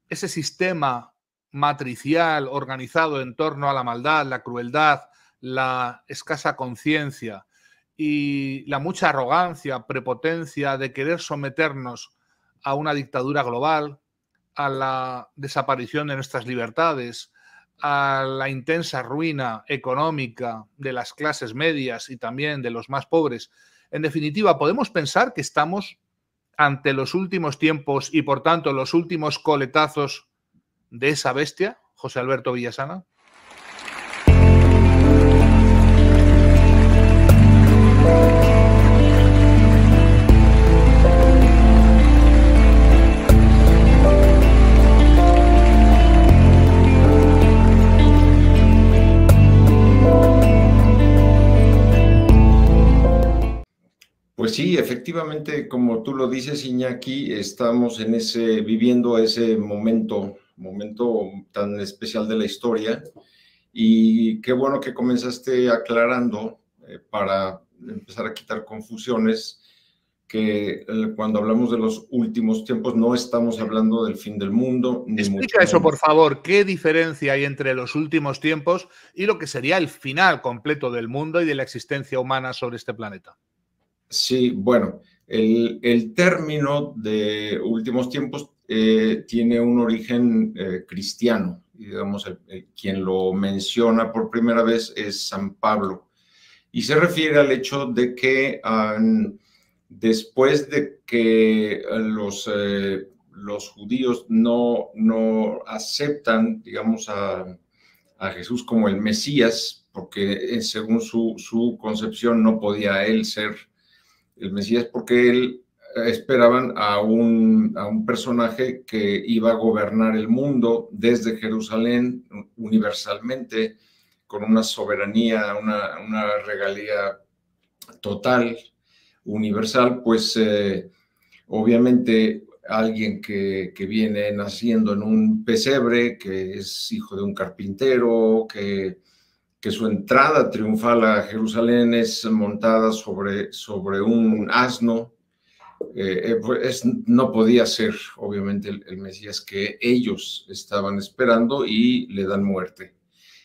ese sistema matricial organizado en torno a la maldad, la crueldad, la escasa conciencia y la mucha arrogancia, prepotencia de querer someternos a una dictadura global, a la desaparición de nuestras libertades, a la intensa ruina económica de las clases medias y también de los más pobres. En definitiva, podemos pensar que estamos ante los últimos tiempos y, por tanto, los últimos coletazos de esa bestia, José Alberto Villasana. Pues sí, efectivamente, como tú lo dices, Iñaki, estamos viviendo ese momento tan especial de la historia, y qué bueno que comenzaste aclarando para empezar a quitar confusiones, que cuando hablamos de los últimos tiempos no estamos hablando del fin del mundo. Explica eso, por favor. ¿Qué diferencia hay entre los últimos tiempos y lo que sería el final completo del mundo y de la existencia humana sobre este planeta? Sí, bueno, el término de últimos tiempos tiene un origen cristiano. Digamos, quien lo menciona por primera vez es San Pablo, y se refiere al hecho de que después de que los judíos no aceptan, digamos, a Jesús como el Mesías, porque según su concepción no podía él ser el Mesías, porque él esperaban a un personaje que iba a gobernar el mundo desde Jerusalén universalmente, con una soberanía, una regalía total, universal. Pues obviamente alguien que viene naciendo en un pesebre, que es hijo de un carpintero, que su entrada triunfal a Jerusalén es montada sobre un asno, pues no podía ser obviamente el Mesías que ellos estaban esperando, y le dan muerte.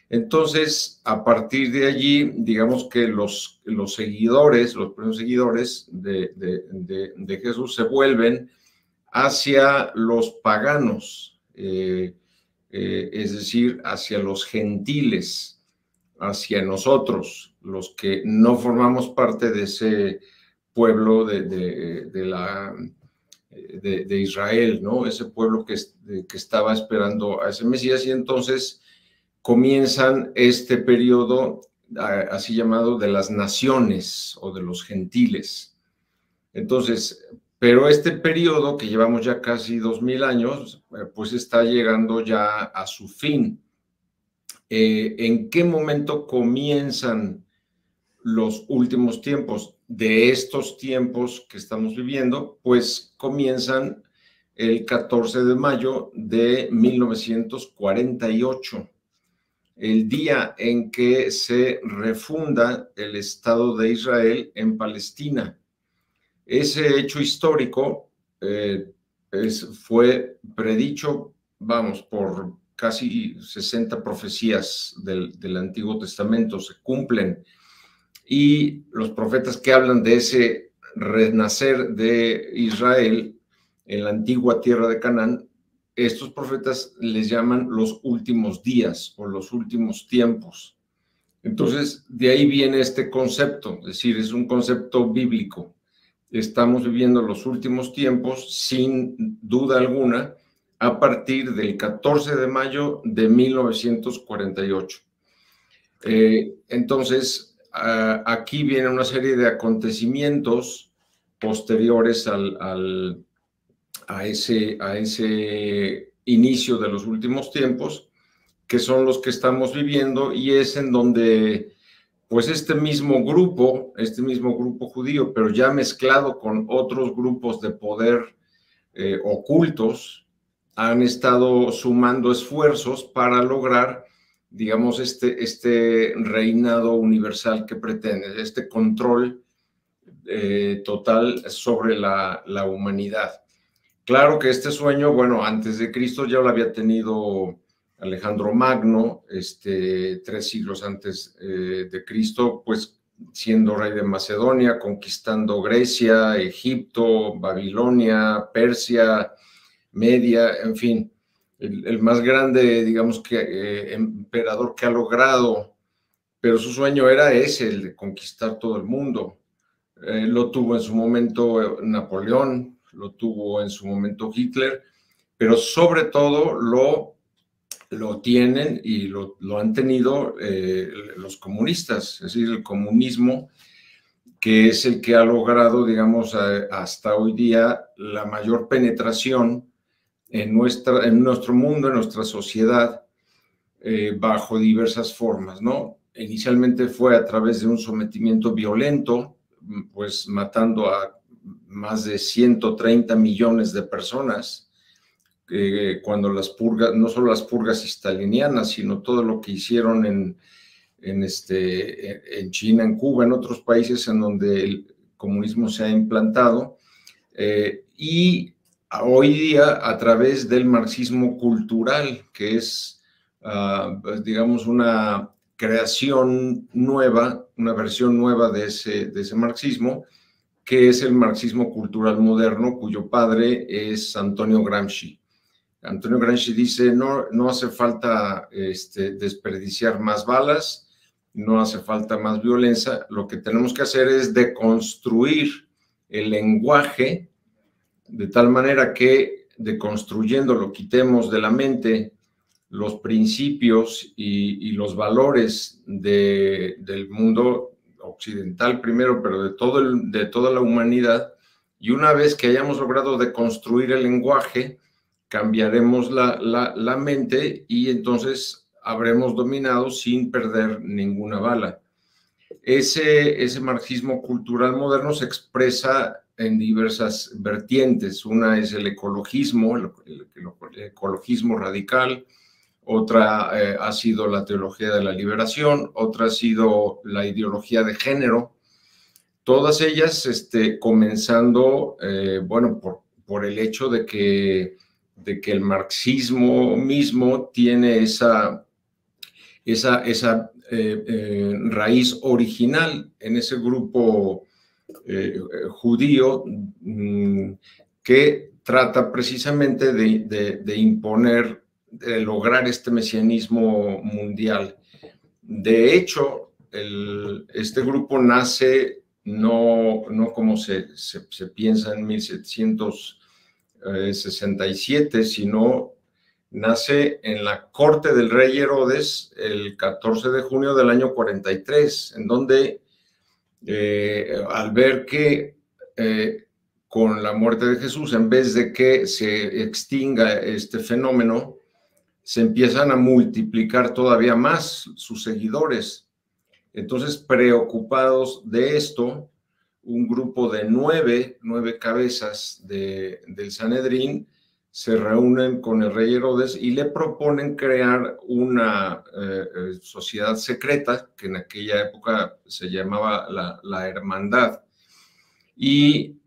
Entonces, a partir de allí, digamos que los seguidores, los primeros seguidores de Jesús se vuelven hacia los paganos, es decir, hacia los gentiles, hacia nosotros, los que no formamos parte de ese pueblo de Israel, ¿no? Ese pueblo que estaba esperando a ese Mesías. Y entonces comienzan este periodo así llamado de las naciones o de los gentiles. Entonces, pero este periodo, que llevamos ya casi 2000 años, pues está llegando ya a su fin. ¿En qué momento comienzan los últimos tiempos? De estos tiempos que estamos viviendo, pues comienzan el 14 de mayo de 1948, el día en que se refunda el Estado de Israel en Palestina. Ese hecho histórico fue predicho, vamos, por casi 60 profecías del Antiguo Testamento. Se cumplen, y los profetas que hablan de ese renacer de Israel en la antigua tierra de Canaán, estos profetas les llaman los últimos días o los últimos tiempos. Entonces, de ahí viene este concepto, es decir, es un concepto bíblico. Estamos viviendo los últimos tiempos, sin duda alguna, a partir del 14 de mayo de 1948. Entonces, aquí viene una serie de acontecimientos posteriores a ese inicio de los últimos tiempos, que son los que estamos viviendo, y es en donde pues este mismo grupo judío, pero ya mezclado con otros grupos de poder ocultos, han estado sumando esfuerzos para lograr, digamos, este reinado universal que pretende, este control total sobre la humanidad. Claro que este sueño, bueno, antes de Cristo ya lo había tenido Alejandro Magno, 3 siglos antes de Cristo, pues siendo rey de Macedonia, conquistando Grecia, Egipto, Babilonia, Persia, Media, en fin, el más grande, digamos que emperador que ha logrado, pero su sueño era ese, el de conquistar todo el mundo. Lo tuvo en su momento Napoleón, lo tuvo en su momento Hitler, pero sobre todo lo tienen y lo han tenido los comunistas, es decir, el comunismo, que es el que ha logrado, digamos, hasta hoy día la mayor penetración en nuestro mundo, en nuestra sociedad, bajo diversas formas, ¿no? Inicialmente fue a través de un sometimiento violento, pues matando a más de 130 millones de personas, cuando las purgas, no solo las purgas stalinianas, sino todo lo que hicieron en China, en Cuba, en otros países en donde el comunismo se ha implantado, y hoy día a través del marxismo cultural, que es, digamos, una creación nueva, una versión nueva de ese marxismo, que es el marxismo cultural moderno, cuyo padre es Antonio Gramsci. Antonio Gramsci dice, no hace falta desperdiciar más balas, no hace falta más violencia, lo que tenemos que hacer es deconstruir el lenguaje de tal manera que deconstruyéndolo quitemos de la mente los principios y los valores del mundo occidental primero, pero de toda la humanidad, y una vez que hayamos logrado deconstruir el lenguaje, cambiaremos la mente y entonces habremos dominado sin perder ninguna bala. Ese marxismo cultural moderno se expresa en diversas vertientes. Una es el ecologismo, el ecologismo radical. Otra ha sido la teología de la liberación. Otra ha sido la ideología de género. Todas ellas comenzando, bueno, por el hecho de que el marxismo mismo tiene esa raíz original en ese grupo judío que trata precisamente de imponer, de lograr este mesianismo mundial. De hecho, este grupo nace no como se piensa en 1767, sino nace en la corte del rey Herodes el 14 de junio del año 43, en donde al ver que con la muerte de Jesús, en vez de que se extinga este fenómeno, se empiezan a multiplicar todavía más sus seguidores. Entonces, preocupados de esto, un grupo de nueve cabezas del Sanedrín se reúnen con el rey Herodes y le proponen crear una sociedad secreta, que en aquella época se llamaba la Hermandad, y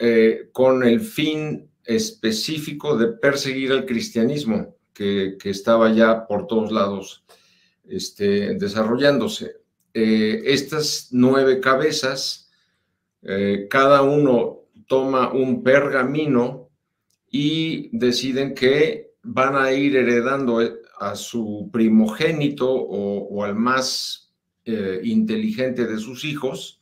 con el fin específico de perseguir al cristianismo, que estaba ya por todos lados desarrollándose. Estas 9 cabezas, cada uno toma un pergamino y deciden que van a ir heredando a su primogénito o al más inteligente de sus hijos,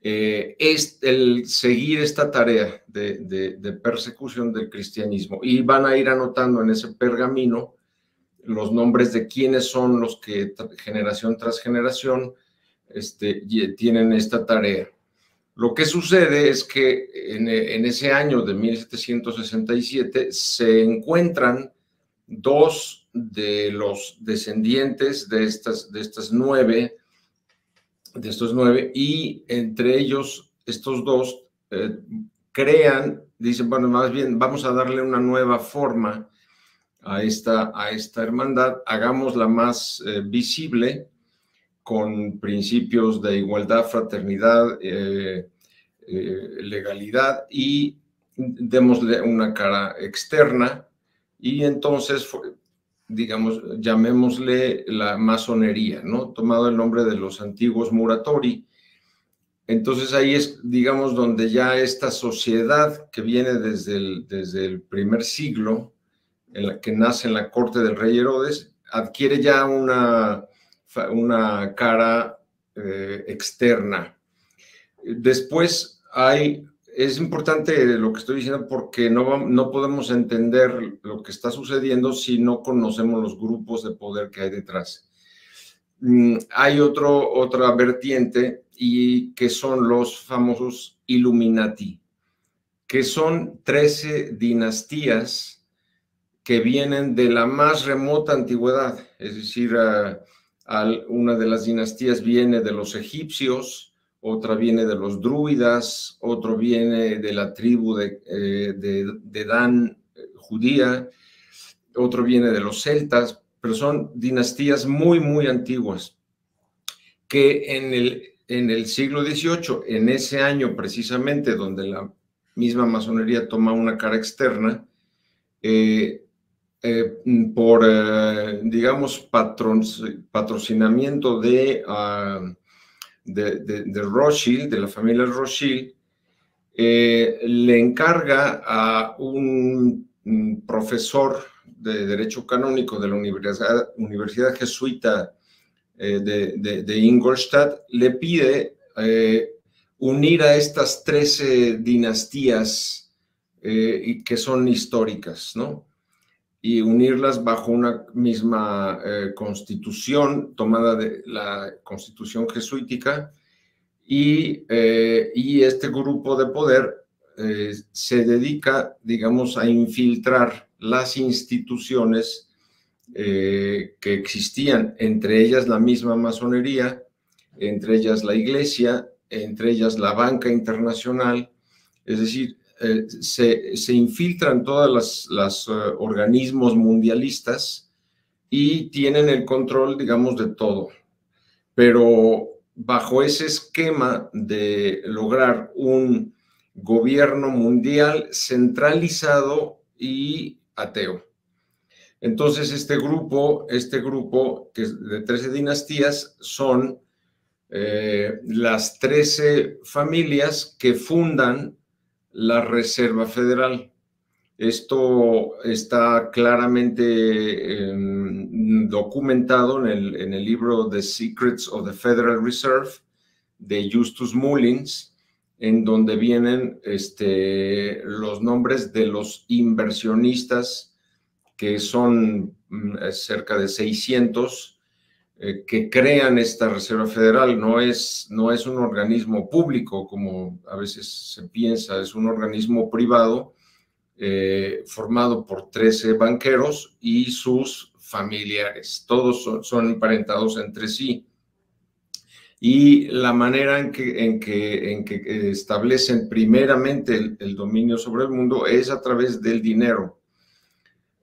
es el seguir esta tarea de persecución del cristianismo, y van a ir anotando en ese pergamino los nombres de quiénes son los que generación tras generación tienen esta tarea. Lo que sucede es que en ese año de 1767 se encuentran 2 de los descendientes de estos 9, y entre ellos estos 2 dicen, bueno, más bien vamos a darle una nueva forma a esta hermandad, hagámosla más visible, con principios de igualdad, fraternidad, legalidad, y démosle una cara externa y entonces, digamos, llamémosle la masonería, ¿no? Tomado el nombre de los antiguos Muratori. Entonces ahí es, digamos, donde ya esta sociedad que viene desde el primer siglo, en la que nace en la corte del rey Herodes, adquiere ya una cara externa. Después es importante lo que estoy diciendo porque no podemos entender lo que está sucediendo si no conocemos los grupos de poder que hay detrás. Hay otra vertiente y que son los famosos Illuminati, que son 13 dinastías que vienen de la más remota antigüedad, es decir, una de las dinastías viene de los egipcios, otra viene de los druidas, otro viene de la tribu de Dan judía, otro viene de los celtas, pero son dinastías muy, muy antiguas, que en el siglo XVIII, en ese año precisamente donde la misma masonería toma una cara externa, digamos, patrocinamiento de Rothschild, de la familia Rothschild, le encarga a un profesor de Derecho Canónico de la Universidad Jesuita de Ingolstadt, le pide unir a estas 13 dinastías que son históricas, ¿no? Y unirlas bajo una misma constitución tomada de la constitución jesuítica, y este grupo de poder se dedica, digamos, a infiltrar las instituciones que existían, entre ellas la misma masonería, entre ellas la iglesia, entre ellas la banca internacional, es decir, se infiltran todos los organismos mundialistas y tienen el control, digamos, de todo. Pero bajo ese esquema de lograr un gobierno mundial centralizado y ateo. Entonces, este grupo que es de 13 dinastías son las 13 familias que fundan la Reserva Federal. Esto está claramente documentado en el libro The Secrets of the Federal Reserve de Justus Mullins, en donde vienen los nombres de los inversionistas, que son cerca de 600, que crean esta Reserva Federal. No es un organismo público, como a veces se piensa, es un organismo privado formado por 13 banqueros y sus familiares. Todos son emparentados entre sí. Y la manera en que establecen primeramente el dominio sobre el mundo es a través del dinero,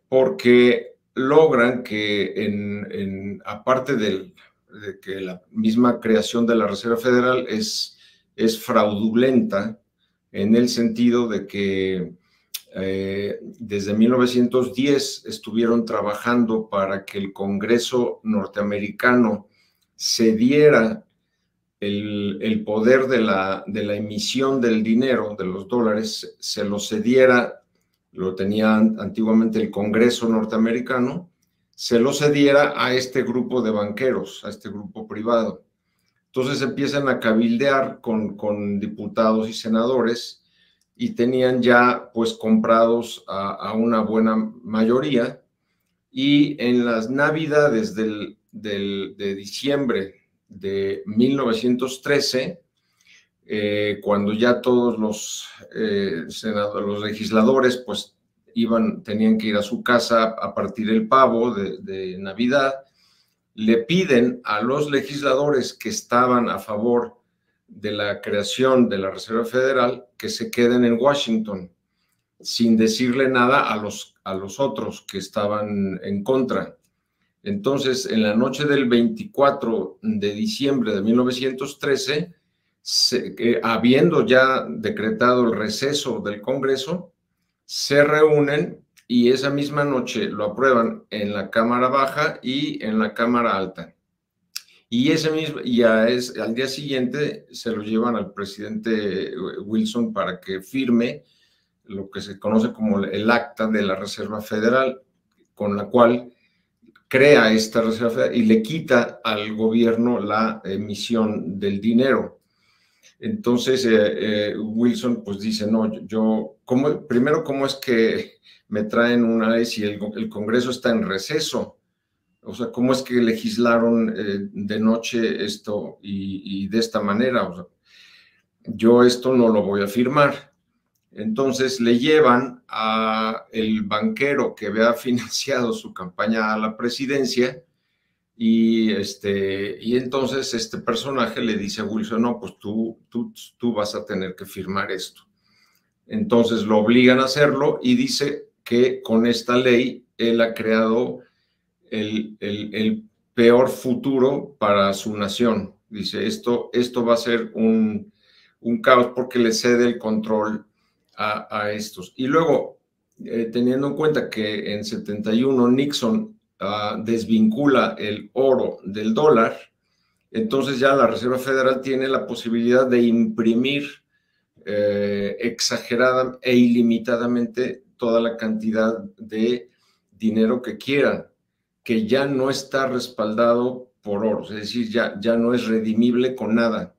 porque logran que, aparte de que la misma creación de la Reserva Federal es fraudulenta, en el sentido de que desde 1910 estuvieron trabajando para que el Congreso norteamericano cediera el poder de la emisión del dinero, de los dólares, se lo cediera, lo tenía antiguamente el Congreso norteamericano, se lo cediera a este grupo de banqueros, a este grupo privado. Entonces empiezan a cabildear con diputados y senadores, y tenían ya pues comprados a una buena mayoría, y en las navidades de diciembre de 1913, cuando ya todos los legisladores pues tenían que ir a su casa a partir el pavo de Navidad, le piden a los legisladores que estaban a favor de la creación de la Reserva Federal que se queden en Washington, sin decirle nada a los otros que estaban en contra. Entonces, en la noche del 24 de diciembre de 1913, habiendo ya decretado el receso del Congreso, se reúnen y esa misma noche lo aprueban en la Cámara Baja y en la Cámara Alta. Y al día siguiente se lo llevan al presidente Wilson para que firme lo que se conoce como el acta de la Reserva Federal, con la cual crea esta Reserva Federal y le quita al gobierno la emisión del dinero. Entonces Wilson pues dice, no, primero, ¿cómo es que me traen una ley si el Congreso está en receso? O sea, ¿cómo es que legislaron de noche esto y de esta manera? O sea, yo esto no lo voy a firmar. Entonces le llevan a el banquero que había financiado su campaña a la presidencia y entonces este personaje le dice a Wilson, no, pues tú vas a tener que firmar esto. Entonces lo obligan a hacerlo y dice que con esta ley él ha creado el peor futuro para su nación. Dice, esto va a ser un caos porque le cede el control a estos. Y luego, teniendo en cuenta que en 71 Nixon desvincula el oro del dólar, entonces ya la Reserva Federal tiene la posibilidad de imprimir exagerada e ilimitadamente toda la cantidad de dinero que quieran, que ya no está respaldado por oro, es decir, ya no es redimible con nada,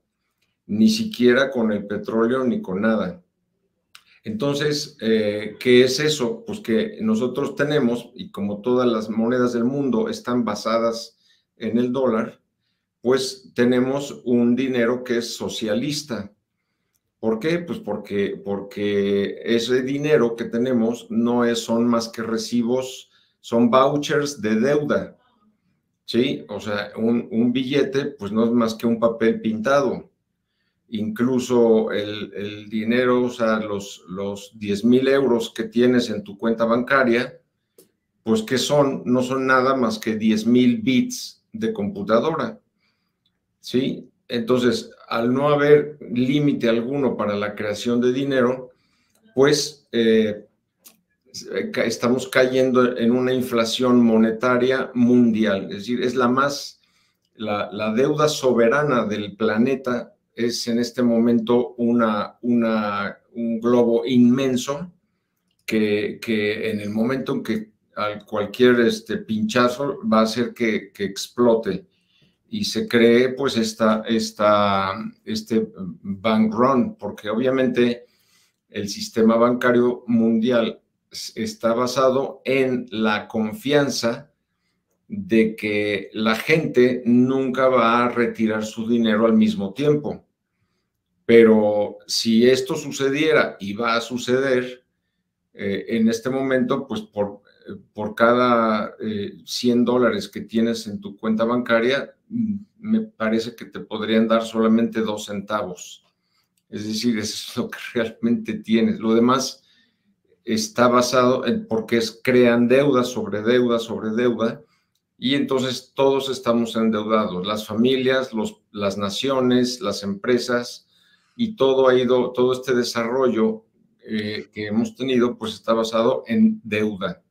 ni siquiera con el petróleo ni con nada. Entonces, ¿qué es eso? Pues que nosotros tenemos, y como todas las monedas del mundo están basadas en el dólar, pues tenemos un dinero que es socialista. ¿Por qué? Pues porque ese dinero que tenemos no son más que recibos, son vouchers de deuda, ¿sí? O sea, un billete pues no es más que un papel pintado. Incluso el dinero, o sea, los 10,000 euros que tienes en tu cuenta bancaria, pues que no son nada más que 10,000 bits de computadora, ¿sí? Entonces, al no haber límite alguno para la creación de dinero, pues estamos cayendo en una inflación monetaria mundial. Es decir, es la deuda soberana del planeta es en este momento un globo inmenso que en el momento en que cualquier pinchazo va a hacer que explote y se cree pues este bank run, porque obviamente el sistema bancario mundial está basado en la confianza de que la gente nunca va a retirar su dinero al mismo tiempo. Pero si esto sucediera, y va a suceder, en este momento, pues por cada $100 que tienes en tu cuenta bancaria, me parece que te podrían dar solamente 2 centavos. Es decir, eso es lo que realmente tienes. Lo demás está basado en porque crean deuda sobre deuda sobre deuda, y entonces todos estamos endeudados, las familias, las naciones, las empresas, y todo este desarrollo que hemos tenido, pues está basado en deuda.